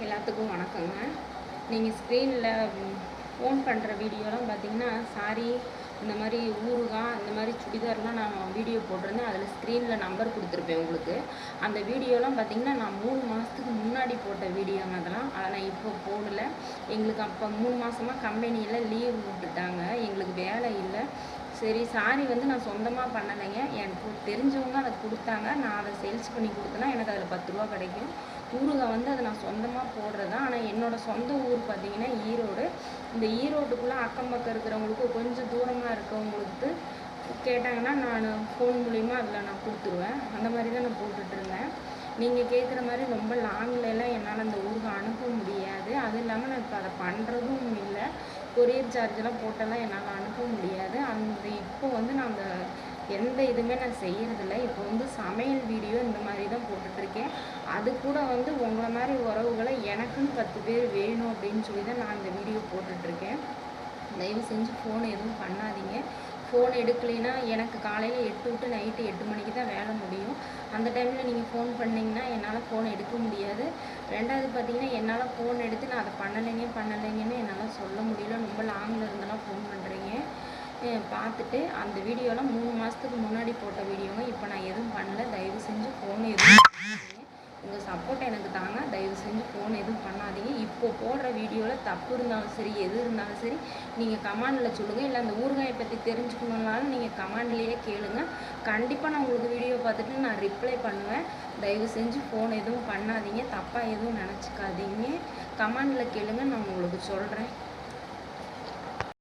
எல்லாத்துக்கும் வணக்கங்க. நீங்கள் ஸ்க்ரீனில் ஃபோன் பண்ணுற வீடியோலாம் பார்த்தீங்கன்னா, சாரி இந்த மாதிரி ஊறுகாய் இந்த மாதிரி சுடிதார்லாம் நான் வீடியோ போட்டிருந்தேன். அதில் ஸ்க்ரீனில் நம்பர் கொடுத்துருப்பேன் உங்களுக்கு. அந்த வீடியோலாம் பார்த்தீங்கன்னா நான் 3 மாதத்துக்கு முன்னாடி போட்ட வீடியோங்க அதெல்லாம். அதை நான் இப்போ போடலை. எங்களுக்கு அப்போ 3 மாதமாக கம்பெனியில் லீவ் விட்டுட்டாங்க, எங்களுக்கு வேலை இல்லை. சரி, சாரி வந்து நான் சொந்தமாக பண்ணலைங்க, எனக்கு தெரிஞ்சவங்க அதை கொடுத்தாங்க. நான் அதை சேல்ஸ் பண்ணி கொடுத்தேன்னா எனக்கு அதில் 10 ரூபா கிடைக்கும். ஊறுகாய் வந்து அதை நான் சொந்தமாக போடுறது தான். ஆனால் என்னோடய சொந்த ஊர் பார்த்திங்கன்னா ஈரோடு. இந்த ஈரோட்டுக்குள்ளே அக்கம் பக்கம் இருக்கிறவங்களுக்கு கொஞ்சம் தூரமாக இருக்கவங்களுக்கு கேட்டாங்கன்னா நான் ஃபோன் மூலிமா அதில் நான் கொடுத்துருவேன். அந்த மாதிரி தான் நான் போட்டுட்ருந்தேன். நீங்கள் கேட்குற மாதிரி ரொம்ப லாங்லலாம் என்னால் அந்த ஊறுகாய் அனுப்ப முடியாது. அதுவும் இல்லாமல் நான் இப்போ அதை பண்ணுறதும் இல்லை. கொரியர் சார்ஜெலாம் போட்டெல்லாம் என்னால் அனுப்ப முடியாது. இப்போ வந்து நான் அந்த எந்த இதுவுமே நான் செய்கிறதில்ல. இப்போ வந்து சமையல் வீடியோ இந்த மாதிரி தான் போட்டுட்ருக்கேன். அது கூட வந்து உங்களை மாதிரி உறவுகளை எனக்குன்னு 10 பேர் வேணும் அப்படின்னு சொல்லி தான் நான் இந்த வீடியோ போட்டுட்ருக்கேன். தயவு செஞ்சு ஃபோன் எதுவும் பண்ணாதீங்க. ஃபோன் எடுக்கலைன்னா எனக்கு காலையில் 8 to நைட்டு 8 மணிக்கு தான் வேலை முடியும். அந்த டைமில் நீங்கள் ஃபோன் பண்ணிங்கன்னா என்னால் ஃபோன் எடுக்க முடியாது. ரெண்டாவது பார்த்தீங்கன்னா என்னால் ஃபோன் எடுத்து நான் அதை பண்ணலைங்கன்னு என்னால் சொல்ல முடியல. ரொம்ப லாங்கில் இருந்தெல்லாம் ஃபோன் பண்ணுறீங்க. பார்த்துட்டு அந்த வீடியோலாம் 3 மாதத்துக்கு முன்னாடி போட்ட வீடியோங்க. இப்போ நான் எதுவும் பண்ணல. தயவு செஞ்சு ஃபோன் எதுவும் பண்ணாதீங்க. உங்கள் சப்போர்ட் எனக்கு தாங்க. தயவு செஞ்சு ஃபோன் எதுவும் பண்ணாதீங்க. இப்போ போடுற வீடியோவில் தப்பு இருந்தாலும் சரி, எது இருந்தாலும் சரி, நீங்கள் கமெண்டில் சொல்லுங்கள். இல்லை அந்த ஊறுகாயை பற்றி தெரிஞ்சுக்கணுன்னாலும் நீங்கள் கமெண்ட்லேயே கேளுங்க. கண்டிப்பாக நான் உங்களுக்கு வீடியோ பார்த்துட்டு நான் ரிப்ளை பண்ணுவேன். தயவு செஞ்சு ஃபோன் எதுவும் பண்ணாதீங்க. தப்பாக எதுவும் நினச்சிக்காதீங்க. கமெண்டில் கேளுங்க, நான் உங்களுக்கு சொல்கிறேன்.